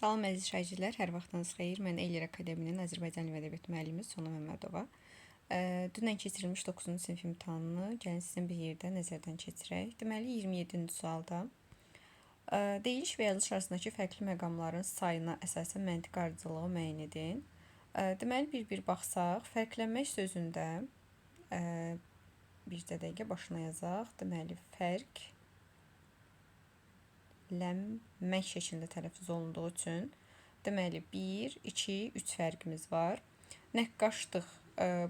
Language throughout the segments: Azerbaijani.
Salam əziz şagirdlər, hər vaxtınız xeyir. Mən Ellər Akademinin Azərbaycan dili və ədəbiyyat müəllimi Sona Məmmədova. Dünən keçirilmiş 9-cu sinif imtahanını gəlin sizin bir yerdə nəzərdən keçirək. Deməli 27-ci sualda deyiliş və yazılış arasındakı fərqli məqamların sayına əsasən məntiq ardıcılığı müəyyən edin. Deməli bir baxsaq, fərqlənmək sözündə bir dəqiqə başına yazaq. Deməli fərq lənmək şəklində tələffüz olunduğu üçün deməli 1, 2, 3 fərqimiz var. Nəqqaşlıq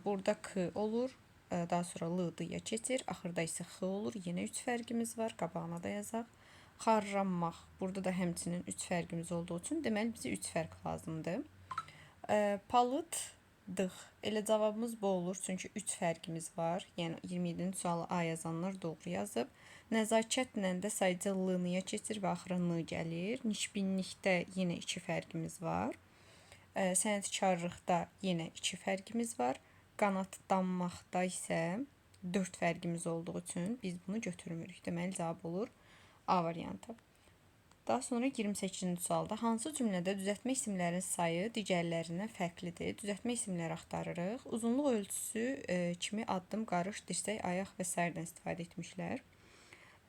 burada k olur, daha sonra l-dıya keçir, axırda isə x olur. Yenə 3 fərqimiz var, qabağına da yazaq. Xarranmaq, burada da həmçinin 3 fərqimiz olduğu üçün deməli bizə 3 fərq lazımdır. Palıtdıq. Elə cavabımız bu olur, çünki 3 fərqimiz var. Yəni 27-ci sualı A yazanlar doğru yazıb. Nəzakətlə də sayca l-niyə keçir və axıra n gəlir. Nişbinlikdə yenə 2 fərqimiz var. Sənətkarlıqda yenə 2 fərqimiz var. Qanadlanmaqda isə 4 fərqimiz olduğu üçün biz bunu götürmürük. Deməli cavab olur A variantı. Daha sonra 28-ci sualda hansı cümlədə düzəltmə isimlərin sayı digərlərindən fərqlidir? Düzəltmə isimləri axtarırıq. Uzunluq ölçüsü kimi addım, qarış, dirsək, ayaq və sərdən istifadə etmişlər.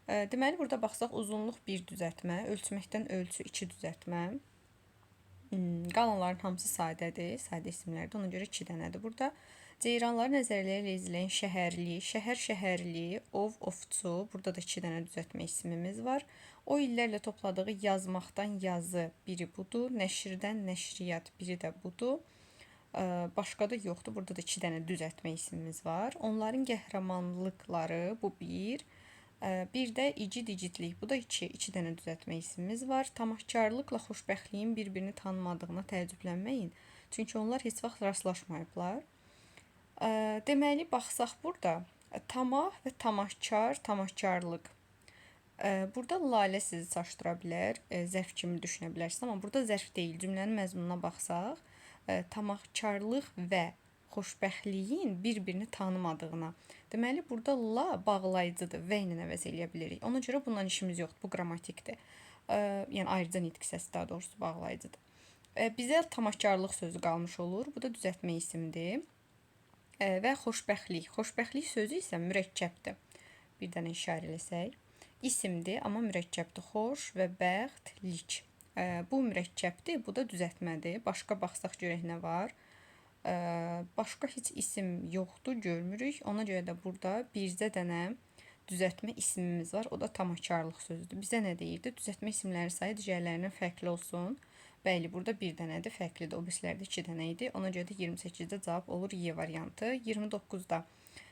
Deməli burada baxsaq uzunluq 1 düzəltmə, ölçməkdən ölçü 2 düzəltmə. Qalanların hamısı sadədir, sadə isimlərdir. Ona görə 2 dənədir burada. Ceyranları nəzərlərlə izləyən şəhərli, şəhər şəhərli, ov ovçu. Burada da 2 dənə düzəltmə ismimiz var. O illərlə topladığı yazmaqdan yazı biri budur. Nəşrdən nəşriyyat biri də budur. Başqa da yoxdur. Burada da 2 dənə düzəltmə ismimiz var. Onların qəhrəmanlıqları bu 1. Bir də igid-igidlik, bu da 2 dənə düzəltmə ismimiz var. Tamahkarlıqla xoşbəxtliyin bir-birini tanımadığına təəccüblənməyin. Çünki onlar heç vaxt rastlaşmayıblar. Deməli, baxsaq burada tamah və tamahkar, tamahkarlıq. Burada lalə sizi çaşdıra bilər, zərf kimi düşünə bilərsiniz, amma burada zərf deyil. Cümlənin məzmununa baxsaq, tamahkarlıq və xoşbəxtliyin bir-birini tanımadığına. Deməli, burada la bağlayıcıdır, və ilə əvəz eləyə bilirik. Ona görə bundan işimiz yoxdur, bu qrammatikdir. Yəni, ayrıca nitq səsi daha doğrusu bağlayıcıdır. Bizə tamahkarlıq sözü qalmış olur, bu da düzəltmə isimdir. Və xoşbəxtlik. Xoşbəxtlik sözü isə mürəkkəbdir. Bir dənə işarə eləsək. İsimdir, amma mürəkkəbdir. Xoş və bəxtlik. Bu mürəkkəbdir, bu da düzəltmədir. Başqa baxsaq görək nə var. Başqa heç isim yoxdur, görmürük. Ona görə də burada bircə dənə düzəltmə ismimiz var. O da tamahkarlıq sözüdür. Bizə nə deyirdi? Düzəltmə isimlərin sayı digərlərindən fərqli olsun. Bəli, burada bir dənədir, fərqlidir. O birislərdə 2 dənə idi. Ona görə də 28-də cavab olur Y variantı. 29-da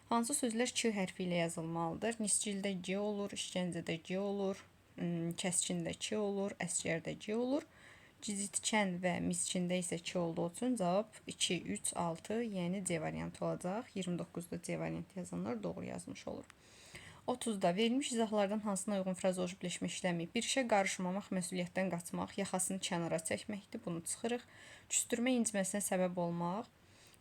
hansı sözlər Ç hərfi ilə yazılmalıdır? Niscildə C olur, işgəncədə C olur, kəskində Ç olur, əsgərdə C olur. Cizitkən və miskində isə 2 olduğu üçün cavab 2, 3, 6, yəni C variantı olacaq. 29-da C variantı yazanlar doğru yazmış olur. 30-da verilmiş izahlardan hansına uyğun frazeoloji birləşmə işləməyib? Bir işə qarışmamaq, məsuliyyətdən qaçmaq, yaxasını kənara çəkməkdir, bunu çıxırıq. Küstürmə inciməsinə səbəb olmaq,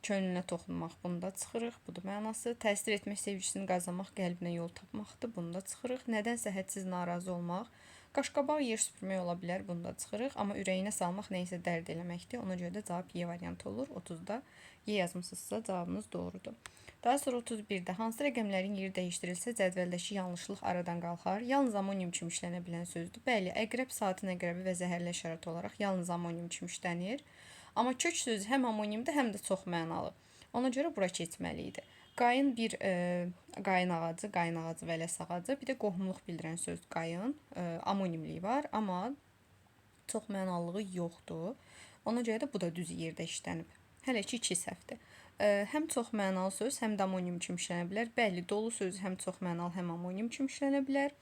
könlünə toxunmaq, bunu da çıxırıq, budur mənası. Təsir etmək, sevgisini qazanmaq, qəlbinə yol tapmaqdır, bunu da çıxırıq. Nədənsə hədsiz narazı olmaq, qaşqabaq yer süpürmək ola bilər, bunu da çıxırıq. Amma ürəyinə salmaq nəysə dərd eləməkdir, ona görə də cavab Y variantı olur. 30-da Y yazmışsınızsa cavabınız doğrudur. Daha sonra 31-də hansı rəqəmlərin yeri dəyişdirilsə cədvəldəki yanlışlıq aradan qalxar? Yalnız amonim kimi işlənə bilən sözdür. Bəli, əqrəb saatın əqrəbi və zəhərli işarət olaraq yalnız amonim kimi işlənir. Amma kök sözü həm amonimdir, həm də çox mənalı. Ona görə bura keçməli idi. Qayın bir qayın ağacı, vələs ağacı, bir də qohumluq bildirən söz qayın, amonimliyi var, amma çox mənalılığı yoxdur. Ona görə də bu da düz yerdə işlənib. Hələ ki 2 səhvdir. Həm çox mənalı söz, həm də amonim kimi işlənə bilər. Bəli, dolu sözü həm çox mənalı, həm amonim kimi işlənə bilər.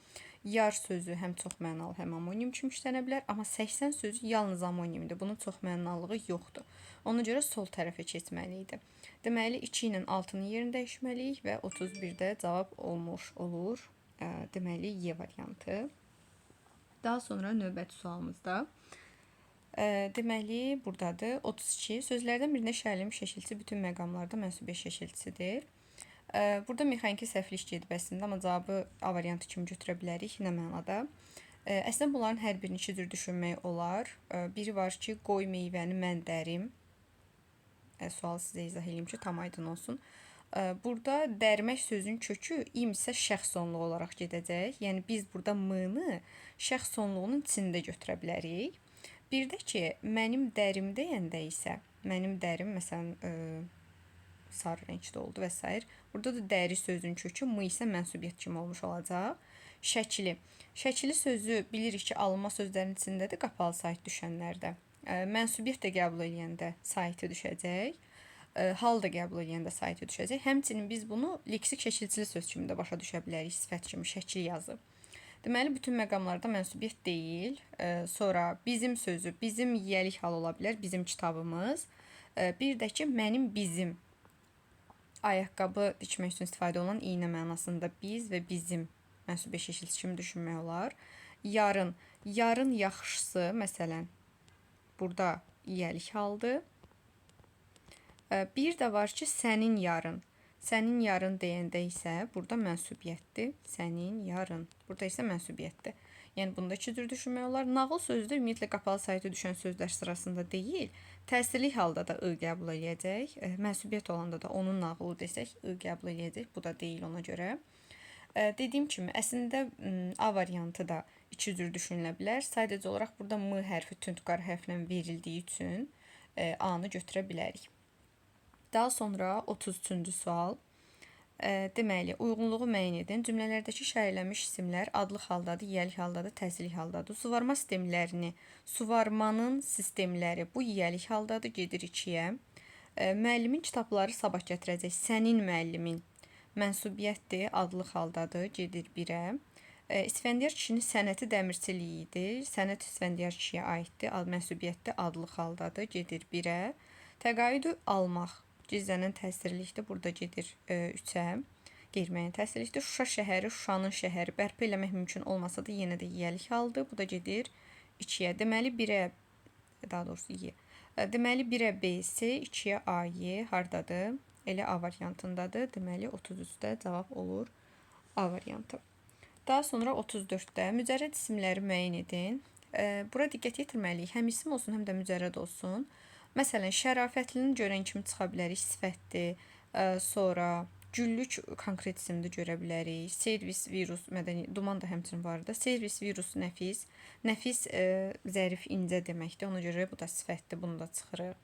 Yar sözü həm çox mənalı, həm amonim kimi işlənə bilər. Amma 80 sözü yalnız amonimdir. Bunun çox mənalığı yoxdur. Ona görə sol tərəfə keçməli idi. Deməli, 2 ilə 6-nın yerini dəyişməliyik və 31-də cavab olmuş olur. Deməli, Y variantı. Daha sonra növbəti sualımızda deməli, buradadır 32. Sözlərdən birində şərlənmiş şəkilçi bütün məqamlarda mənsubiyyət şəkilçisidir. Burada mexaniki səhvlik gedib əslində, amma cavabı A variantı kimi götürə bilərik. Nə mənada? Əslində bunların hər birini iki cür düşünmək olar. Biri var ki, qoy meyvəni mən dərim. Sualı sizə izah edeyim ki, tam aydın olsun. Burada dərmək sözün kökü im isə şəxs sonluğu olaraq gedəcək. Yəni biz burada m-nı şəxs sonluğunun içində götürə bilərik. Bir də ki, mənim dərim deyəndə isə, mənim dərim məsələn sarı rəngdə oldu və s. Burada da dəri sözün kökü m isə mənsubiyyət kimi olmuş olacaq. Şəkili. Şəkili sözü bilirik ki, alınma sözlərin içindədir, qapalı sait düşənlərdə. Mənsubiyyət də qəbul edəndə saiti düşəcək. Hal da qəbul edəndə saiti düşəcək. Həmçinin biz bunu leksik şəkilçili söz kimi də başa düşə bilərik, sifət kimi, şəkil yazı. Deməli, bütün məqamlarda mənsubiyyət deyil. Sonra bizim sözü, bizim yiyəlik hal ola bilər, bizim kitabımız. Bir də ki, mənim bizim. Ayaqqabı dikmək üçün istifadə olunan iynə mənasında biz və bizim mənsubiyyət şəkilçisi kimi düşünmək olar. Yarın. Yarın yaxşısı, məsələn, burada yiyəlik haldır. Bir də var ki, sənin yarın. Sənin yarın deyəndə isə burada mənsubiyyətdir. Sənin yarın. Burada isə mənsubiyyətdir. Yəni bunda iki cür düşünmək olar. Nağıl sözü də ümumiyyətlə qapalı saitə düşən sözlər sırasında deyil. Təsirli halda da ı qəbul edəcək. Mənsubiyyət olanda da onun nağılı desək ı qəbul edəcək. Bu da deyil ona görə. Dediyim kimi, əslində A variantı da iki cür düşünülə bilər. Sadəcə olaraq burada M hərfi tünd qara hərflə verildiyi üçün A-nı götürə bilərik. Daha sonra 33-cü sual. Deməli, uyğunluğu müəyyən edin. Cümlələrdəki şərhlənmiş isimlər adlı haldadır, yiyəlik haldadır, təsirli haldadır. Suvarma sistemlərini, suvarmanın sistemləri bu yiyəlik haldadır, gedir 2-yə. Müəllimin kitabları sabah gətirəcək. Sənin müəllimin mənsubiyyətdir, adlı haldadır, gedir 1-ə. İsfəndiyar kişinin sənəti dəmirçiliyi idi. Sənət İsfəndiyar kişiyə aiddir, mənsubiyyətdir, adlı haldadır, gedir 1-ə. Təqaüdü almaq. Gizlənən təsirlikdir, burada gedir 3-ə. Qeyri-müəyyən təsirlikdir. Şuşa şəhəri, Şuşanın şəhəri bərpa eləmək mümkün olmasa da yenə də yiyəlik haldır. Bu da gedir 2-yə. Deməli 1-ə, daha doğrusu y. Deməli 1-ə B-si, 2-yə A-y hardadır? Elə A variantındadır. Deməli 33-də cavab olur A variantı. Daha sonra 34-də mücərrəd isimləri müəyyən edin. Bura diqqət yetirməliyik. Həm isim olsun, həm də mücərrəd olsun. Məsələn, şərafətlini görən kimi çıxa bilərik, sifətdir. Sonra güllük konkret isimdə görə bilərik. Servis, virus, mədəni, duman da həmçinin var da. Servis, virus, nəfis. Nəfis zərif, incə deməkdir. Ona görə bu da sifətdir, bunu da çıxırıq.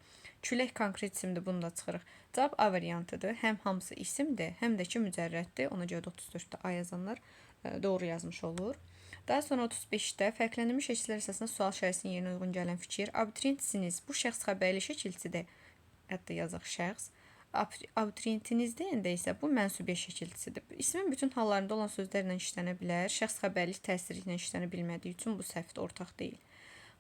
Külək konkret isimdir, bunu da çıxırıq. Cavab A variantıdır. Həm hamısı isimdir, həm də ki mücərrəddir. Ona görə də 34-də A yazanlar doğru yazmış olur. Daha sonra 35-də fərqləndirilmiş şəkillər əsasında sual şəxsinin yerinə uyğun gələn fikir. Abituriyentsiniz. Bu şəxs xəbərli şəkilçidir. Hətta yazaq şəxs. Abituriyentiniz deyəndə isə bu mənsubiyyət şəkilçisidir. İsmin bütün hallarında olan sözlərlə işlənə bilər. Şəxs xəbərlik təsirliklə işlənə bilmədiyi üçün bu səhvdir, ortaq deyil.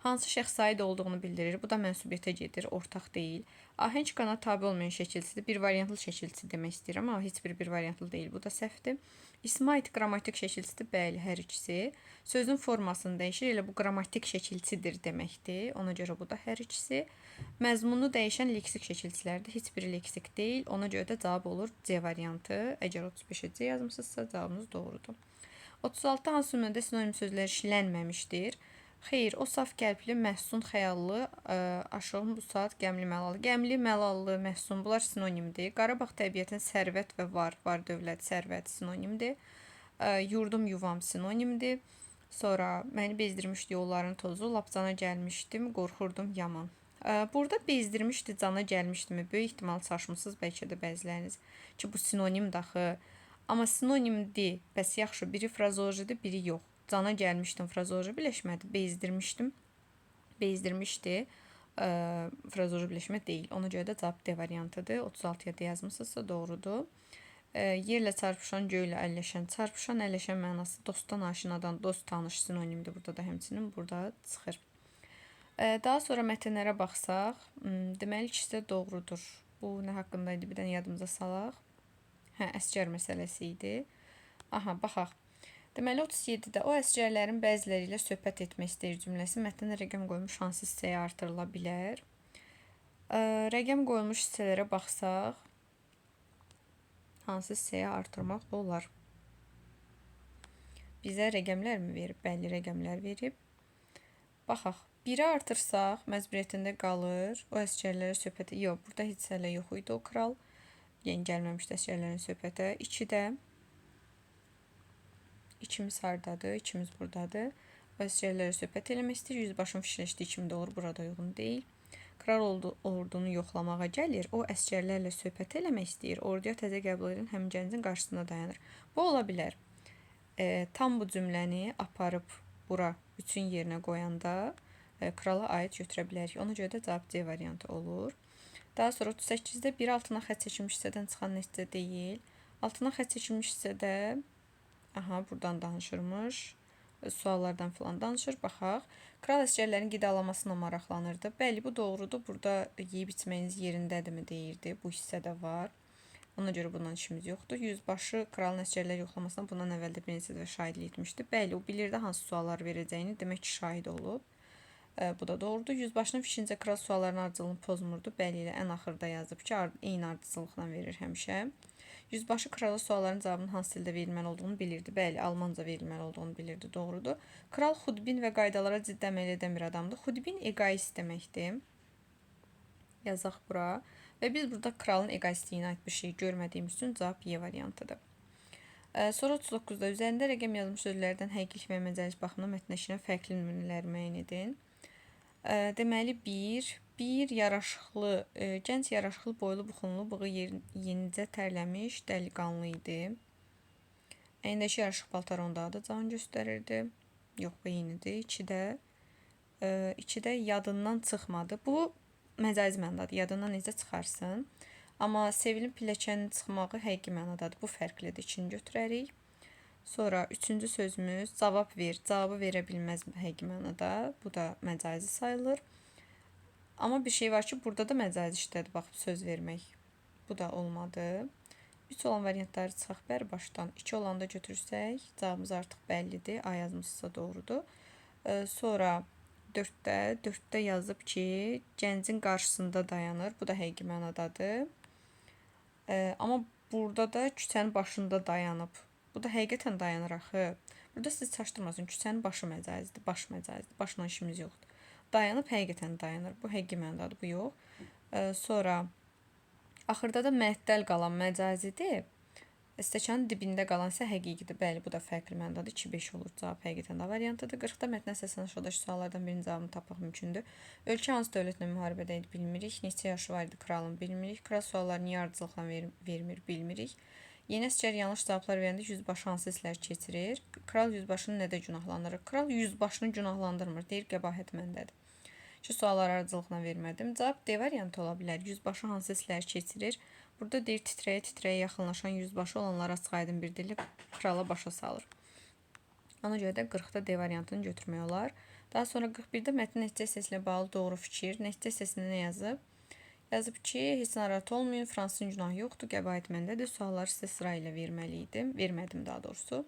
Hansı şəxs aid olduğunu bildirir. Bu da mənsubiyyətə gedir, ortaq deyil. Ahəng qana tabi olmayan şəkilçisidir. Bir variantlı şəkilçisi demək istəyirəm, amma heç bir variantlı deyil. Bu da səhvdir. İsmə aid qrammatik şəkilçisidir. Bəli, hər ikisi. Sözün formasını dəyişir. Elə bu qrammatik şəkilçisidir deməkdir. Ona görə bu da hər ikisi. Məzmunu dəyişən leksik şəkilçilərdir. Heç biri leksik deyil. Ona görə də cavab olur C variantı. Əgər 35-ə C yazmısınızsa cavabınız doğrudur. 36 hansı cümlədə sinonim sözlər işlənməmişdir? Xeyr, o saf qəlbli, məhsun, xəyallı, aşığım bu saat qəmli, məlallı. Qəmli, məlallı, məhsun bunlar sinonimdir. Qarabağ təbiətin sərvət və var dövlət, sərvət sinonimdir. Yurdum, yuvam sinonimdir. Sonra məni bezdirmişdi yolların tozu, lap cana gəlmişdim, qorxurdum yaman. Burada bezdirmişdi, cana gəlmişdimi? Böyük ehtimal çaşmısınız bəlkə də bəziləriniz ki, bu sinonim daxı. Amma sinonimdir, bəs yaxşı, biri frazolojidir, biri yox. Cana gəlmişdim, frazoloji birləşmədir, bezdirmişdim, bezdirmişdi, frazoloji birləşmə deyil. Ona görə də cavab D variantıdır. 36-ya D yazmısınızsa doğrudur. Yerlə çarpışan, göylə əlləşən, çarpışan, əlləşən mənası dostdan, aşinadan, dost, tanış sinonimdir. Burada da həmçinin burada çıxır. Daha sonra mətnlərə baxsaq, deməli ikisi də doğrudur. Bu nə haqqındaydı? Bir dənə yadımıza salaq. Əsgər məsələsi idi. Aha, baxaq. Deməli 37-də o əsgərlərin bəziləri ilə söhbət etmək istəyir cümləsi mətnə rəqəm qoymuş hansı hissəyə artırıla bilər? Rəqəm qoyulmuş hissələrə baxsaq, hansı hissəyə artırmaq olar? Bizə rəqəmlərmi verib? Bəli, rəqəmlər verib. Baxaq. 1-i artırsaq, məcburiyyətində qalır. O əsgərlərə söhbəti, yox, burada heç hələ yox idi o kral. Yəni gəlməmişdi əsgərlərin söhbətə. 2-də 2-miz hardadır? 2-miz buradadır. O əsgərlərə söhbət eləmək istəyir. Yüzbaşın fikirləşdiyi kimi də olur, burada uyğun deyil. Kral ordunu yoxlamağa gəlir. O əsgərlərlə söhbət eləmək istəyir. Orduya təzə qəbul edən həmin gəncin qarşısında dayanır. Bu ola bilər. Tam bu cümləni aparıb bura üçün yerinə qoyanda krala aid götürə bilərik. Ona görə də cavab C variantı olur. Daha sonra 38-də 1 altına xətt çəkilmiş hissədən çıxan nəticə deyil. Altına xətt çəkilmiş hissədə buradan danışırmış. Suallardan falan danışır. Baxaq. Kral əsgərlərin qidalanmasına maraqlanırdı. Bəli, bu doğrudur. Burada yeyib içməyiniz yerindədirmi deyirdi. Bu hissədə var. Ona görə bundan işimiz yoxdur. Yüzbaşı kralın əsgərlər yoxlamasına bundan əvvəl də bir neçə dəfə şahidlik etmişdi. Bəli, o bilirdi hansı suallar verəcəyini. Demək ki, şahid olub. Bu da doğrudur. Yüzbaşının fikrincə kral sualların ardıcıllığını pozmurdu. Bəli ilə ən axırda yazıb ki, eyni ardıcıllıqla verir həmişə. Yüzbaşı krala sualların cavabının hansı dildə verilməli olduğunu bilirdi. Bəli, almanca verilməli olduğunu bilirdi. Doğrudur. Kral xudbin və qaydalara ciddi əməl edən bir adamdır. Xudbin egoist deməkdir. Yazaq bura. Və biz burada kralın egoistliyinə aid bir şey görmədiyimiz üçün cavab Y variantıdır. Sonra 39-da üzərində rəqəm yazılmış sözlərdən həqiqilik və məcalis baxımından mətnləşən fərqli nümunələr müəyyən edin. Deməli, bir yaraşıqlı, gənc yaraşıqlı, boylu, buxunlu, bığı yenicə tərləmiş, dəliqanlı idi. Əynindəki yaraşıq paltar onda adı can göstərirdi. Yox, bu eynidir. 2-də yadından çıxmadı. Bu məcazi mənadadır. Yadından necə çıxarsın. Amma sevilin pilləkənin çıxmağı həqiqi mənadadır. Bu fərqlidir. 2-ni götürərik. Sonra 3-cü sözümüz cavab ver. Cavabı verə bilməz həqiqi mənada. Bu da məcazi sayılır. Amma bir şey var ki, burada da məcazi işlədir. Baxıb söz vermək. Bu da olmadı. 3 olan variantları çıxaq bəri başdan. 2 olanda götürürsək, cavabımız artıq bəllidir. A yazmışsa doğrudur. Sonra 4-də yazıb ki, gəncin qarşısında dayanır. Bu da həqiqi mənadadır. Amma burada da küçənin başında dayanıb. Bu da həqiqətən dayanır axı. Burada siz çaşdırmasın. Küçənin başı məcazidir. Baş məcazidir. Başla işimiz yoxdur. Dayanıb həqiqətən dayanır. Bu həqiqi mənadadır. Bu yox. Sonra axırda da məəttəl qalan məcazidir. Stəkanın dibində qalan isə həqiqidir. Bəli, bu da fərqli mənadadır. 2-5 olur. Cavab həqiqətən də variantıdır. 40-da mətnə səslənən aşağıdakı suallardan birinin cavabını tapmaq mümkündür. Ölkə hansı dövlətlə müharibədə idi bilmirik. Neçə yaşı var idi kralın bilmirik. Kral sualları niyə ardıcılıqla vermir bilmirik. Yeni əsgər yanlış cavablar verəndə yüzbaşı hansı hisslər keçirir? Kral yüzbaşını nədə günahlandırır? Kral yüzbaşını günahlandırmır. Deyir, qəbahət məndədir. Şu suallar ardıcılıqla vermədim. Cavab D variantı ola bilər. Yüzbaşı hansı hisslər keçirir? Burada deyir, titrəyə-titrəyə yaxınlaşan yüzbaşı olanlara açıq aydın bir dili krala başa salır. Ona görə də 40-da D variantını götürmək olar. Daha sonra 41-də mətnin nəticə hissəsi ilə bağlı doğru fikir. Nəticə hissəsində nə yazıb? Yazıb ki, heç narahat olmayın, Fransızın günahı yoxdur, qəbahət məndədir. Sualları sizə sıra ilə verməliydim. Vermədim daha doğrusu.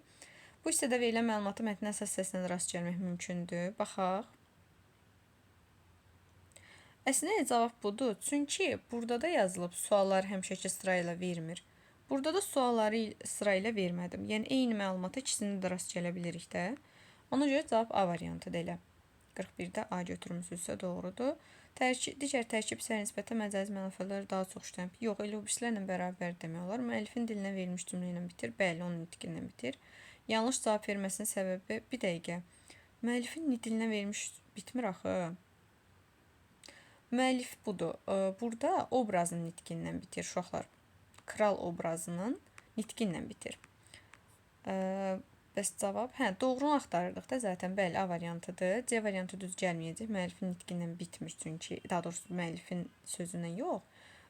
Bu hissədə verilən məlumatı mətnin əsas hissəsinə rast gəlmək mümkündür. Baxaq. Əslində cavab budur. Çünki burada da yazılıb sualları həmişəki sırayla vermir. Burada da sualları sırayla vermədim. Yəni eyni məlumata ikisini də rast gələ bilirik də. Ona görə cavab A variantıdır elə. 41-də A götürmüsünüzsə doğrudur. Digər tərkib hissəyə nisbətən məcazi mənafələr daha çox işlənib. Yox, elə o birislərlə bərabər demək olar. Müəllifin dilinə verilmiş cümlə ilə bitir. Bəli, onun nitqi ilə bitir. Yanlış cavab verməsinin səbəbi bir dəqiqə. Müəllifin dilinə verilmiş bitmir axı. Müəllif budur. Burada obrazın nitqindən bitir uşaqlar. Kral obrazının nitqindən bitir. Bəs cavab? Doğrunu axtarırdıq da zaten. Bəli, A variantıdır. C variantı düz gəlməyəcək. Müəllifin nitqindən bitmir çünki. Daha doğrusu müəllifin sözündən yox.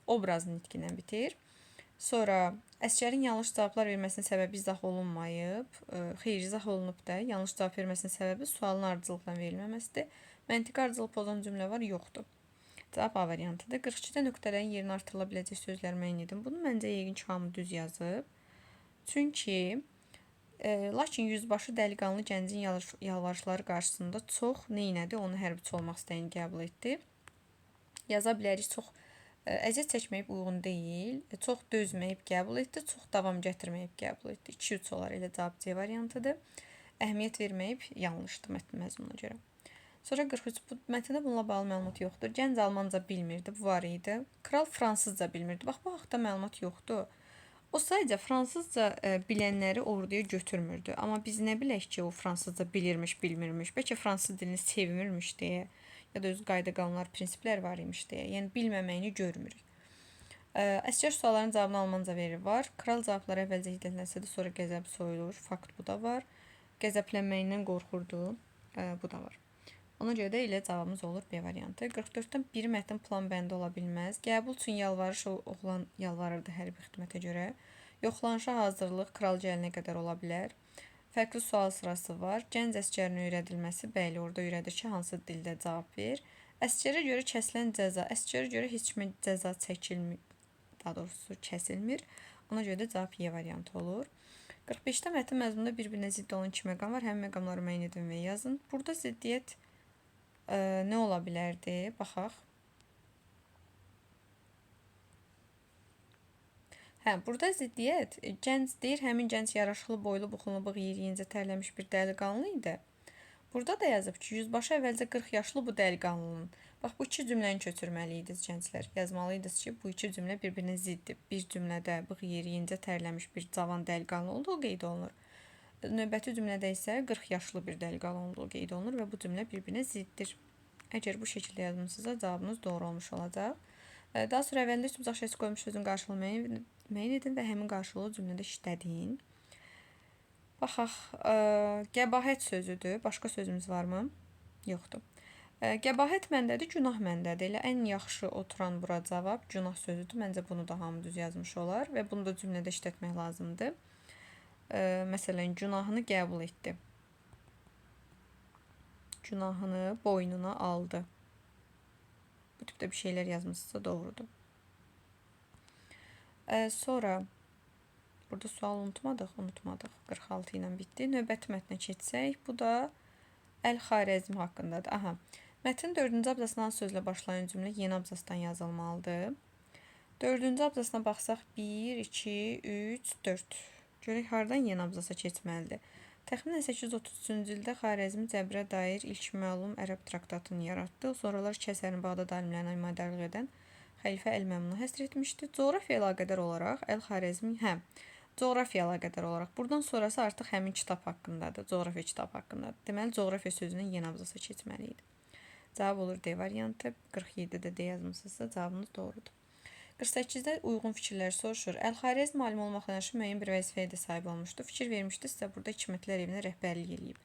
Obrazın nitqindən bitir. Sonra əsgərin yanlış cavablar verməsinin səbəbi izah olunmayıb. Xeyr, izah olunub da. Yanlış cavab verməsinin səbəbi sualın ardıcılıqla verilməməsidir. Məntiqi ardıcılıq pozan cümlə var, yoxdur. Cavab A variantıdır. 42-də nöqtələrin yerinə artırıla biləcək sözlər müəyyən edin. Bunu məncə yəqin ki, hamı düz yazıb. Çünki lakin yüzbaşı dəliqanlı gəncin yalvarışları qarşısında çox neynədi? Onu hərbiçi olmaq istəyini qəbul etdi. Yaza bilərik, çox əziyyət çəkməyib uyğun deyil. Çox dözməyib qəbul etdi. Çox davam gətirməyib qəbul etdi. 2-3 olar, elə cavab C variantıdır. əhəmiyyət verməyib yanlışdır mətn məzmununa görə. Sonra 43 bu mətndə bununla bağlı məlumat yoxdur. Gənc Almanca bilmirdi, bu var idi. Kral fransızca bilmirdi. Bax bu haqqda məlumat yoxdur. O sadəcə fransızca bilənləri orduya götürmürdü. Amma biz nə bilək ki, o fransızca bilirmiş, bilmirmiş. Bəlkə fransız dilini sevmirmiş deyə, ya da öz qayda qanunlar, prinsiplər var imiş deyə. Yəni bilməməyini görmürük. Əsgər sualların cavabını Almanca verir var. Kral cavabları əvvəlcə hiddətlənsə də sonra qəzəb soyulur. Fakt bu da var. Qəzəblənməyindən qorxurdu. Bu da var. Ona görə də elə cavabımız olur B variantı. 44-dən biri mətn plan bəndi ola bilməz. Qəbul üçün yalvarış oğlan yalvarırdı hərbi xidmətə görə. Yoxlanışa hazırlıq kral gəlinə qədər ola bilər. Fərqli sual sırası var. Gənc əsgərin öyrədilməsi, bəli, orada öyrədir ki, hansı dildə cavab ver. Əsgərə görə kəsilən cəza, əsgərə görə heç kimə cəza çəkilmir, daha doğrusu kəsilmir. Ona görə də cavab Y variantı olur. 45-də mətn məzmununda bir-birinə zidd olan 2 məqam var. Həmin məqamları müəyyən edin və yazın. Burada ziddiyyət nə ola bilərdi? Baxaq. Burada ziddiyyət gənc deyir, həmin gənc yaraşıqlı, boylu, buxunlu, bığ yeyincə tərləmiş bir dəliqanlı idi. Burada da yazıb ki, yüzbaşı əvvəlcə 40 yaşlı bu dəliqanlının. Bax, bu iki cümləni köçürməliydiniz gənclər. Yazmalıydınız ki, bu iki cümlə bir-birinə ziddir. Bir cümlədə bığ yeyincə tərləmiş bir cavan dəliqanlı olduğu qeyd olunur. Növbəti cümlədə isə 40 yaşlı bir dəliqanlı olduğu qeyd olunur və bu cümlə bir-birinə ziddir. Əgər bu şəkildə yazmısınızsa, cavabınız doğru olmuş olacaq. Daha sonra əvvəlində üç uzaq şəxsi qoymuş sözün qarşılığını müəyyən edin və həmin qarşılığı cümlədə işlədin. Baxaq, qəbahət sözüdür. Başqa sözümüz varmı? Yoxdur. Qəbahət məndədir, günah məndədir. Elə ən yaxşı oturan bura cavab günah sözüdür. Məncə bunu da hamı düz yazmış olar və bunu da cümlədə işlətmək lazımdır. Məsələn, günahını qəbul etdi. Günahını boynuna aldı. Bu tipdə bir şeylər yazmışsınızsa doğrudur. Sonra burada sual unutmadıq. 46 ilə bitdi. Növbəti mətnə keçsək, bu da Əl-Xarəzmi haqqındadır. Aha. Mətnin 4-cü abzasından hansı sözlə başlayan cümlə yeni abzasdan yazılmalıdır. 4-cü abzasına baxsaq 1, 2, 3, 4. Görək hardan yeni abzasa keçməlidir. Təxminən 833-cü ildə Xarəzmi Cəbrə dair ilk məlum ərəb traktatını yaratdı. Sonralar Kəsərin Bağdad alimlərinə imadarlıq edən Xəlifə Əl-Məmunu həsr etmişdi. Coğrafiya əlaqədar olaraq Əl-Xarəzmi, coğrafiya əlaqədar olaraq. Buradan sonrası artıq həmin kitab haqqındadır. Coğrafiya kitabı haqqındadır. Deməli, coğrafiya sözünün yeni abzasa keçməli idi. Cavab olur D variantı. 47-də D yazmısınızsa cavabınız doğrudur. 48-də uyğun fikirlər soruşur. Əl-Xarəzmi alim olmaqla yanaşı müəyyən bir vəzifəyə də sahib olmuşdu. Fikir vermişdi, sizə burada Hikmətlər evinə rəhbərlik eləyib.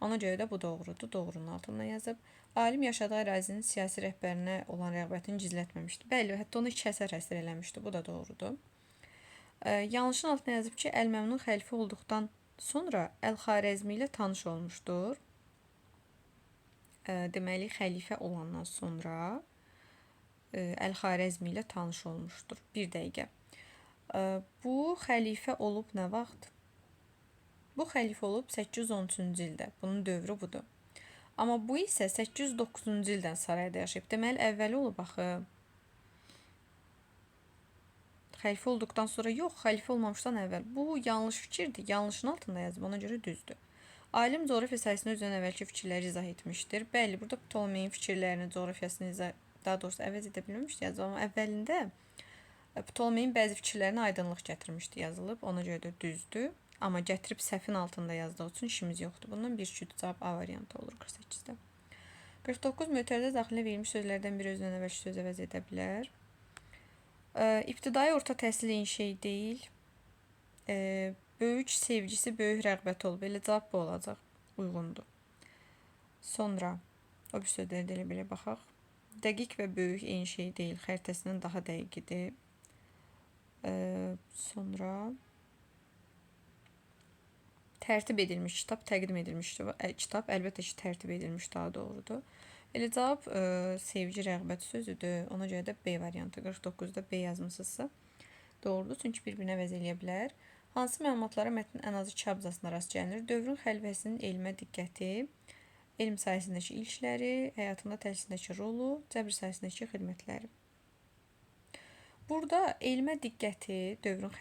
Ona görə də bu doğrudur. Doğrunun altına yazıb. Alim yaşadığı ərazinin siyasi rəhbərinə olan rəğbətini gizlətməmişdi. Bəli, hətta onu 2 əsər həsr eləmişdi. Bu da doğrudur. Yanlışın altına yazıb ki, Əl-Məmnun xəlifə olduqdan sonra Əl-Xarəzmi ilə tanış olmuşdur. Deməli, xəlifə olandan sonra Əl-Xarəzmi ilə tanış olmuşdur. Bir dəqiqə. Bu xəlifə olub nə vaxt? Bu xəlifə olub 813-cü ildə. Bunun dövrü budur. Amma bu isə 809-cu ildən sarayda yaşayıb. Deməli, əvvəli olub axı. Xəlifə olduqdan sonra yox, xəlifə olmamışdan əvvəl. Bu yanlış fikirdir. Yanlışın altında yazıb, ona görə düzdür. Alim coğrafiya sayəsində özünün əvvəlki fikirləri izah etmişdir. Bəli, burada Ptolemeyin fikirlərini, coğrafiyasını daha doğrusu əvəz edə bilməmişdi yazılıb, amma əvvəlində Ptolemeyin bəzi fikirlərinə aydınlıq gətirmişdi yazılıb, ona görə də düzdür. Amma gətirib səhvin altında yazdığı üçün işimiz yoxdur. Bundan bir şüd cavab A variantı olur 48-də. 49 mötərizə daxilə verilmiş sözlərdən biri özündən əvvəlki söz əvəz edə bilər. İbtidai orta təhsil eyni şey deyil. Böyük sevgisi, böyük rəğbət olub. Elə cavab bu olacaq. Uyğundur. Sonra o bir sözləri də elə belə baxaq. Dəqiq və böyük eyni şey deyil. Xəritəsindən daha dəqiqidir. Sonra tərtib edilmiş kitab, təqdim edilmiş kitab, əlbəttə ki, tərtib edilmiş daha doğrudur. Elə cavab sevgi, rəğbət sözüdür. Ona görə də B variantı. 49-da B yazmısınızsa doğrudur, çünki bir-birinə əvəz eləyə bilər. Hansı məlumatlara mətnin ən azı 2 abzasına rast gəlinir? Dövrün xəlifəsinin elmə diqqəti, elm sayəsindəki ilkləri, həyatında təhsilindəki rolu, cəbr sayəsindəki xidmətləri. Burada elmə diqqəti, dövrün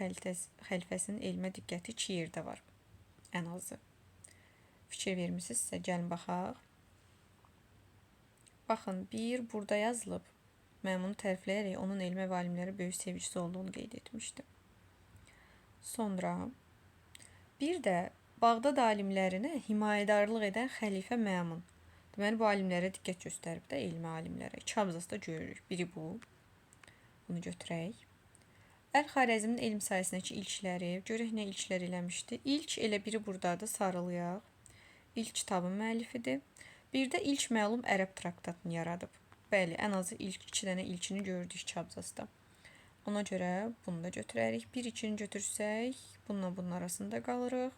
xəlifəsinin elmə diqqəti 2 yerdə var. Ən azı. fikir vermisinizsə, gəlin baxaq. Baxın, bir burada yazılıb. Mən bunu tərifləyərək onun elmə və alimlərə böyük sevgisi olduğunu qeyd etmişdim. Sonra bir də Bağdad alimlərinə himayədarlıq edən xəlifə Məmun. Deməli, bu alimlərə diqqət göstərib də, elmi alimlərə. İki abzasda görürük. Biri bu. Bunu götürək. Əl-Xarəzmin elm sayəsindəki ilkləri. Görək nə ilklər eləmişdi. İlk elə biri buradadır, sarılayaq. İlk kitabın müəllifidir. Bir də ilk məlum ərəb traktatını yaradıb. Bəli, ən azı ilk 2 dənə ilkini gördük 2 abzasda. Ona görə bunu da götürərik. Bir ikini götürsək, bununla bunun arasında qalırıq.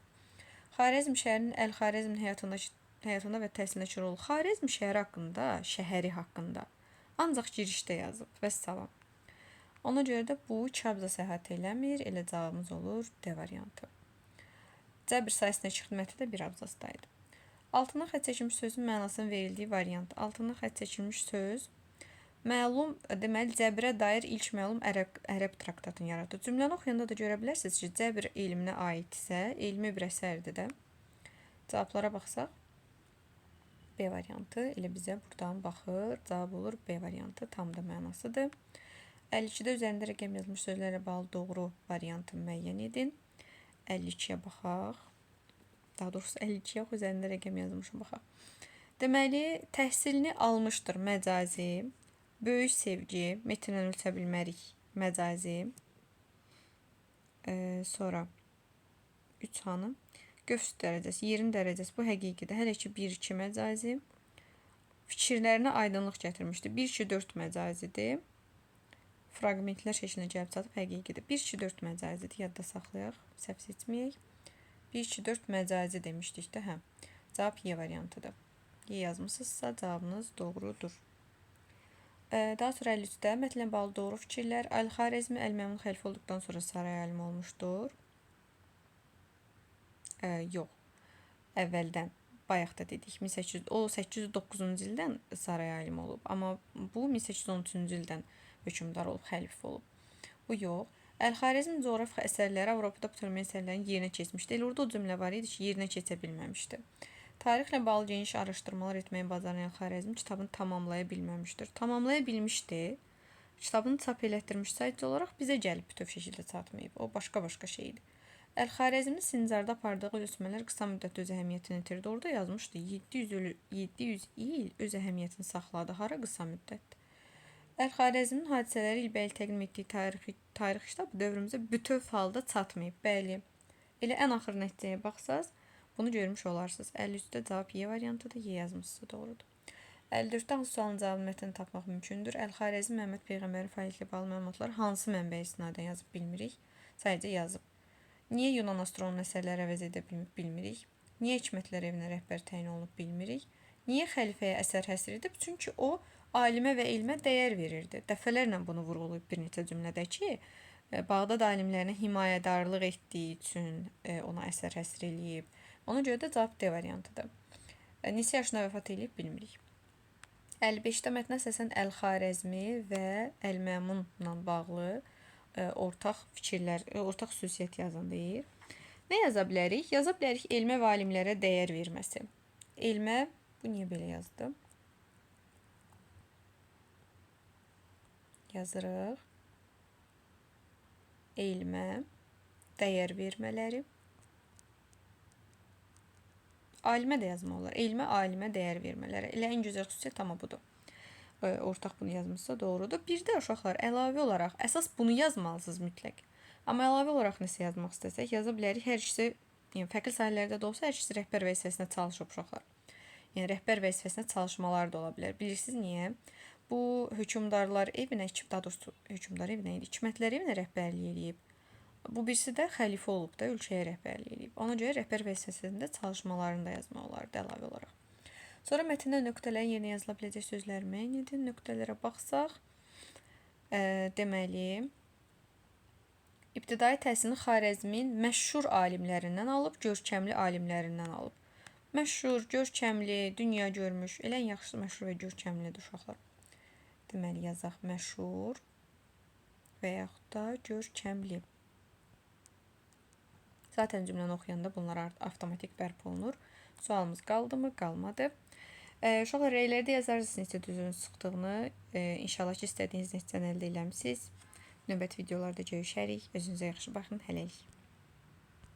Xarəzm şəhərinin Əl-Xarəzmin həyatında və təhsilindəki rolu. Xarəzm şəhəri haqqında ancaq girişdə yazıb və salam. Ona görə də bu 2 abzas əhatə eləmir. Elə cavabımız olur D variantı. Cəbr sayəsindəki xidməti də 1 abzasdaydı. Altından xətt çəkilmiş sözün mənasının verildiyi variant. Altından xətt çəkilmiş söz məlum, deməli, cəbrə dair ilk məlum ərəb traktatını yaradır. Cümləni oxuyanda da görə bilərsiniz ki, cəbr elminə aidsə, elmi bir əsərdir də. Cavablara baxsaq, B variantı elə bizə buradan baxır. Cavab olur B variantı, tam da mənasıdır. 52-də üzərində rəqəm yazılmış sözlərlə bağlı doğru variantını müəyyən edin. 52-yə baxaq. Daha doğrusu 52-yə yox, üzərində rəqəm yazılmışım, baxaq. Deməli, təhsilini almışdır məcazi, böyük sevgi, metrlə ölçə bilmərik məcazi. Sonra 3 hanı? Göfs dərəcəsi, yerin dərəcəsi, bu həqiqidir. Hələ ki 1-2 məcazi. Fikirlərinə aydınlıq gətirmişdir. 1-2-4 məcazidir. Fraqmentlər şəklində gəlib çatıb həqiqidir. 1-2-4 məcazidir, yadda saxlayaq, səhv seçməyək. 1-2-4 məcazi demişdik də, hə. Cavab Y variantıdır. Y yazmışsınızsa cavabınız doğrudur. Daha sonra 53-də mətnlə bağlı doğru fikirlər. Əl-Xarəzmi Əl-Məmun xəlifə olduqdan sonra saray alimi olmuşdur. Yox. Əvvəldən bayaq da dedik. O 809-cu ildən saray alimi olub. Amma bu 1813-cü ildən hökmdar olub, xəlifə olub. Bu yox. Əl-Xarəzmin coğrafi əsərləri Avropada bütün əsərlərin yerinə keçmişdi. Elə orada o cümlə var idi ki, yerinə keçə bilməmişdi. Tarixlə bağlı geniş araşdırmalar etməyi bacaran Əl-Xarəzmi kitabını tamamlaya bilməmişdir. Tamamlaya bilmişdi. Kitabını çap elətdirmiş sayıcı olaraq bizə gəlib bütöv şəkildə çatmayıb. O başqa şeydir. Əl-Xarəzmin Sincarda apardığı ölçmələr qısa müddətdə öz əhəmiyyətini itirdi. Orada yazmışdı 700 il öz əhəmiyyətini saxladı. Hara qısa müddət? Əl-Xarəzmin hadisələri ilbəil təqdim etdiyi tarix kitabı dövrümüzə bütöv halda çatmayıb. Bəli, elə ən axır nəticəyə baxsaz, bunu görmüş olarsınız. 53-də cavab Y variantıdır, Y yazmışsınız, doğrudur. 54-də hansı sualın cavabını mətnini tapmaq mümkündür? Əl-Xarəzmi Məhəmməd Peyğəmbərin fəaliyyətlə bağlı məlumatları hansı mənbəyə istinadən yazıb bilmirik? Sadəcə yazıb. Niyə Yunan astronomun əsərləri əvəz edə bilmirik? Niyə hikmətlər evinə rəhbər təyin olunub bilmirik? Niyə xəlifəyə əsər həsr edib? Çünki o alimə və elmə dəyər verirdi. Dəfələrlə bunu vurğulayıb bir neçə cümlədə ki, Bağdad alimlərinə himayədarlıq etdiyi üçün ona əsər həsr eləyib. Ona görə də cavab D variantıdır. Neçə yaşında vəfat eləyib bilmirik. 55-də mətnə əsasən Əl-Xarəzmi və Əl-Məmunla bağlı ortaq fikirlər, ortaq xüsusiyyət yazın deyir. Nə yaza bilərik? Yaza bilərik elmə və alimlərə dəyər verməsi. Elmə, bu niyə belə yazdım? Yazırıq. Elmə dəyər vermələri. Alimə də yazmaq olar. Elmə, alimə dəyər vermələri. Elə ən gözəl xüsusiyyət amma budur. Ortaq bunu yazmışsa doğrudur. Bir də uşaqlar əlavə olaraq əsas bunu yazmalısınız mütləq. Amma əlavə olaraq nəsə yazmaq istəsək, yaza bilərik. Hər ikisi, yəni fərqli sahələrdə də olsa, hər ikisi rəhbər vəzifəsində çalışıb uşaqlar. Yəni rəhbər vəzifəsində çalışmalar da ola bilər. Bilirsiniz niyə? Bu hökmdarlar evinə, daha doğrusu hökmdar evinə, hikmətlər evinə rəhbərlik eləyib. Bu birisi də xəlifə olub da ölkəyə rəhbərlik eləyib. Ona görə rəhbər vəzifəsində çalışmalarını da yazmaq olardı əlavə olaraq. Sonra mətndə nöqtələrin yerinə yazıla biləcək sözləri müəyyən edin. Nöqtələrə baxsaq, deməli, ibtidai təhsilini Xarəzmin məşhur alimlərindən alıb, görkəmli alimlərindən alıb. Məşhur, görkəmli, dünya görmüş, elə ən yaxşısı məşhur və görkəmlidir uşaqlar. Deməli, yazaq məşhur və yaxud da görkəmli. Zaten cümləni oxuyanda bunlar avtomatik bərpa olunur. Sualımız qaldımı? Qalmadı. Uşaqlar rəylərdə yazarsınız necə düzünüz çıxdığını. İnşallah ki, istədiyiniz nəticəni əldə eləmisiniz. Növbəti videolarda görüşərik. Özünüzə yaxşı baxın. Hələlik.